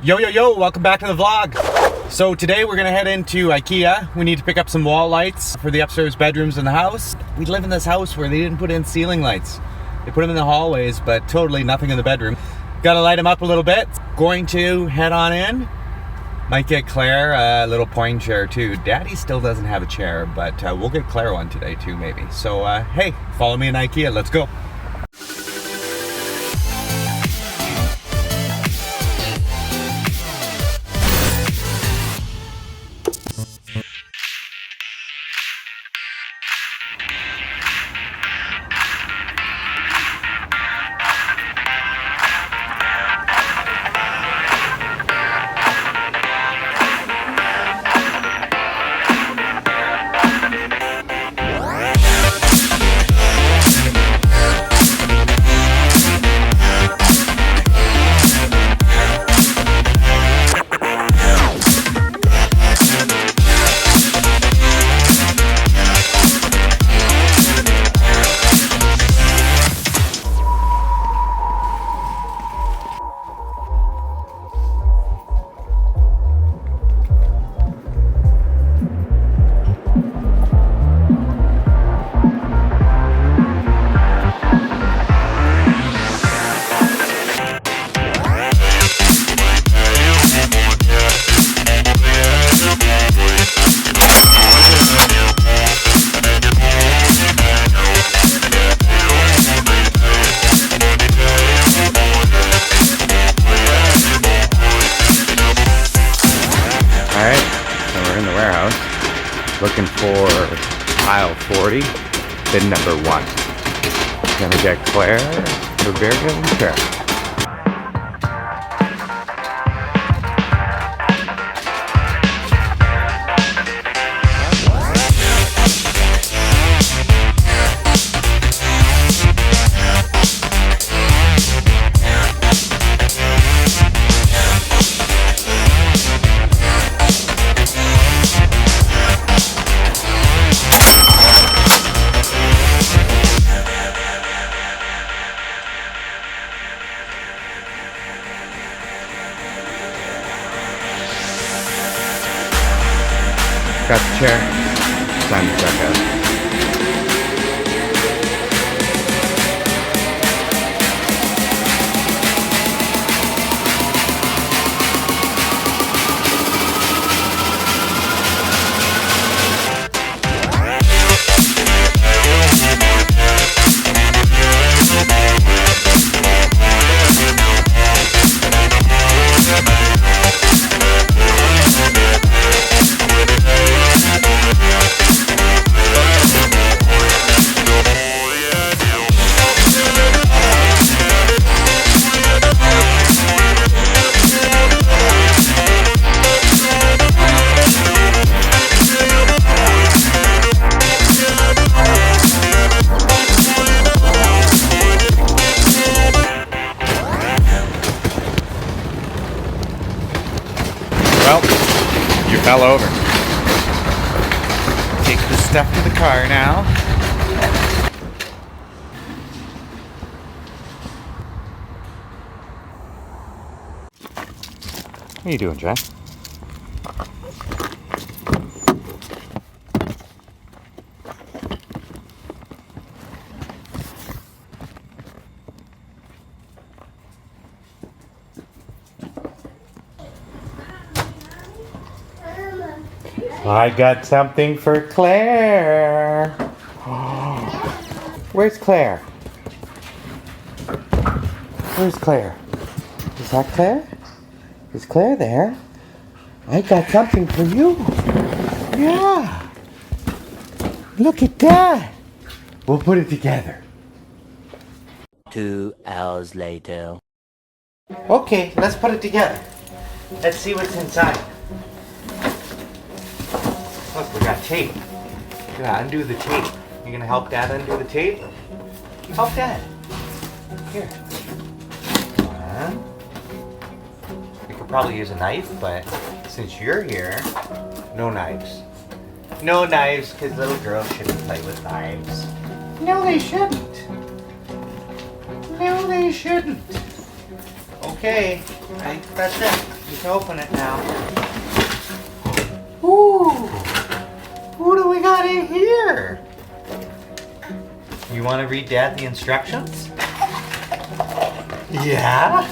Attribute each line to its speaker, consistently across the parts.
Speaker 1: Yo, welcome back to the vlog. So today we're gonna head into IKEA. We need to pick up some wall lights for the upstairs bedrooms in the house. We live in this house where they didn't put in ceiling lights. They put them in the hallways, but totally nothing in the bedroom. Gotta light them up a little bit. Going to head on in. Might get Claire a little Poang chair too. Daddy still doesn't have a chair, but we'll get Claire one today too maybe. So hey, follow me in IKEA, let's go. Looking for aisle 40, bin number 1. Gonna get Claire her very own chair. Got the chair. Time to check out. Well, you fell over. Take the stuff to the car now. What are you doing, Jack? I got something for Claire. Where's Claire? Where's Claire? Is that Claire? Is Claire there? I got something for you. Yeah. Look at that. We'll put it together.
Speaker 2: 2 hours later.
Speaker 1: Okay, let's put it together. Let's see what's inside. Look, we got tape. We're gonna undo the tape. You gonna help Dad undo the tape? Help Dad. Here. We could probably use a knife, but since you're here, no knives. No knives, because little girls shouldn't play with knives. No, they shouldn't. No, they shouldn't. Okay, that's it. You can open it now. Ooh! What do we got in here? You want to read Dad the instructions? Yeah?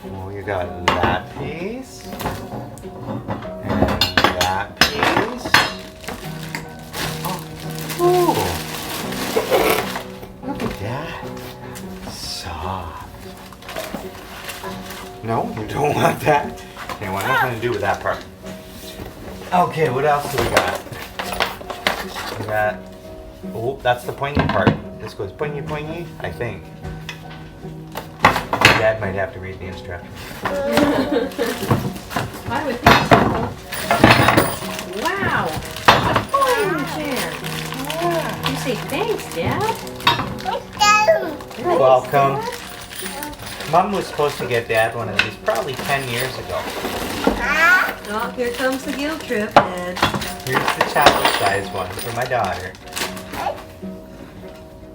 Speaker 1: Oh, you got that piece. And that piece. Oh, ooh. Look at that. Soft. No, you don't want that. Okay, well, nothing to do with that part. Okay, what else do we got? We got, oh, that's the pointy part. This goes pointy, pointy, I think. Dad might have to read the instructions.
Speaker 2: I would think so. Wow! A folding chair. Yeah. You say thanks, Dad?
Speaker 1: You're welcome. Mom was supposed to get Dad one of these probably 10 years ago.
Speaker 2: Oh, here comes the guilt trip, Dad.
Speaker 1: Here's the chocolate size one for my daughter.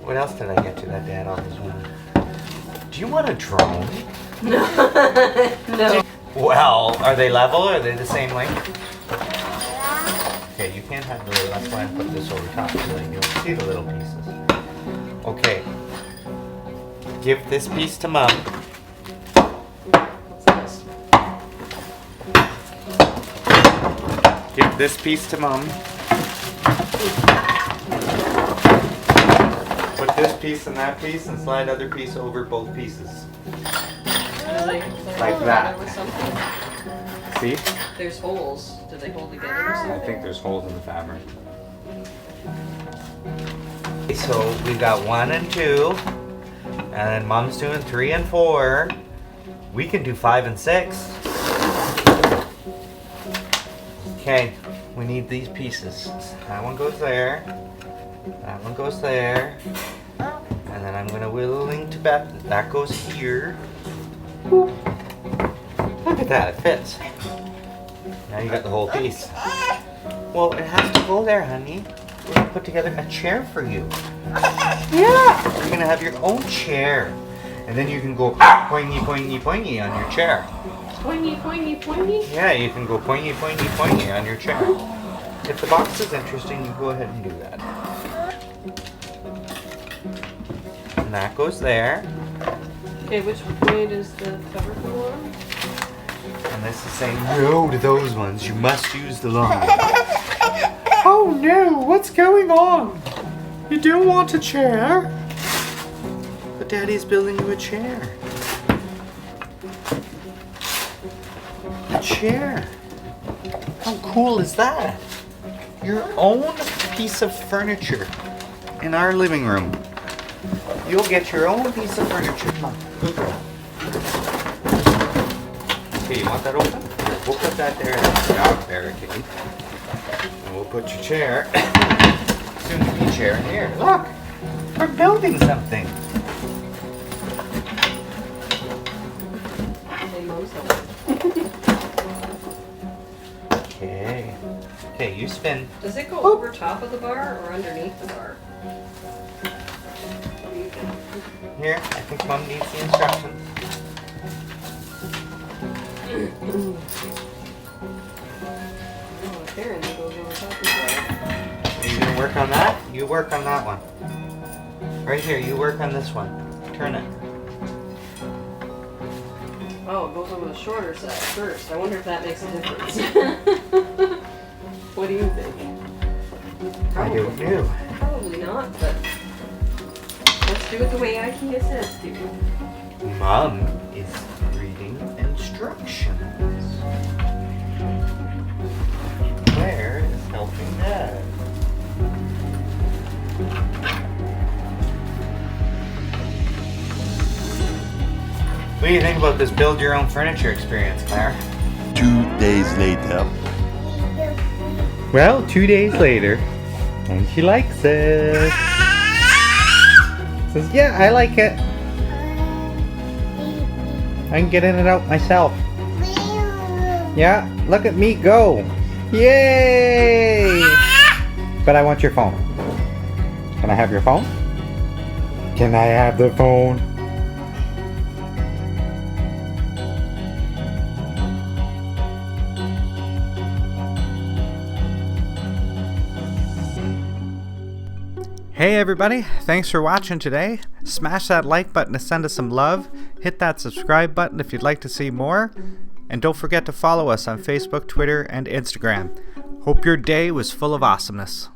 Speaker 1: What else did I get you that Dad always wanted? Do you want a drone?
Speaker 2: No. No.
Speaker 1: Well, are they level? Are they the same length? Okay, you can't have the little, that's why I put this over top so that you'll see the little pieces. Okay. Give this piece to Mom.
Speaker 2: What's this?
Speaker 1: Give this piece to Mom. Put this piece and that piece and slide other piece over both pieces. Like that. See?
Speaker 2: There's holes. Do they hold together or
Speaker 1: I
Speaker 2: something?
Speaker 1: think there's holes in the fabric. So we got 1 and 2. And then Mom's doing 3 and 4. We can do 5 and 6. Okay, we need these pieces. That one goes there. That one goes there. And then I'm going to whittling to Beth. That goes here. Look at that, it fits. Now you got the whole piece. Well, it has to go there, honey. We're going to put together a chair for you. Yeah! You're going to have your own chair. And then you can go pointy, pointy, pointy on your chair.
Speaker 2: Pointy, pointy, pointy?
Speaker 1: Yeah, you can go pointy, pointy, pointy on your chair. If the box is interesting, you go ahead and do that. And that goes there.
Speaker 2: Okay, which way does the cover go on?
Speaker 1: And this is saying no to those ones. You must use the long one. Oh no, what's going on? You don't want a chair? But Daddy's building you a chair. A chair. How cool is that? Your own piece of furniture in our living room. You'll get your own piece of furniture. Come on, good girl. Okay, you want that open? Here, we'll put that there in the dog barricade. And we'll put your chair, soon to be chair in here. Look, we're building something.
Speaker 2: Hey, Mom's helping.
Speaker 1: Okay. Okay, you spin.
Speaker 2: Does it go over top of the bar or underneath the bar? What do you think?
Speaker 1: Here, I think Mom needs the instructions.
Speaker 2: Oh, apparently it goes over top of the bar.
Speaker 1: Are you gonna work on that? You work on that one. Right here, you work on this one. Turn it.
Speaker 2: Oh, it goes over the shorter side first. I wonder if that makes a difference. What do you think?
Speaker 1: I don't know.
Speaker 2: Probably not, but let's do it the way IKEA says to.
Speaker 1: Mom is reading instructions. Claire is helping Dad. What do you think about this build your own furniture experience, Claire?
Speaker 3: 2 days later.
Speaker 1: Well, 2 days later, and she likes it. Says, yeah, I like it. I'm getting it out myself. Yeah, look at me go. Yay! But I want your phone. Can I have your phone? Can I have the phone? Hey everybody, thanks for watching today. Smash that like button to send us some love. Hit that subscribe button if you'd like to see more. And don't forget to follow us on Facebook, Twitter, and Instagram. Hope your day was full of awesomeness.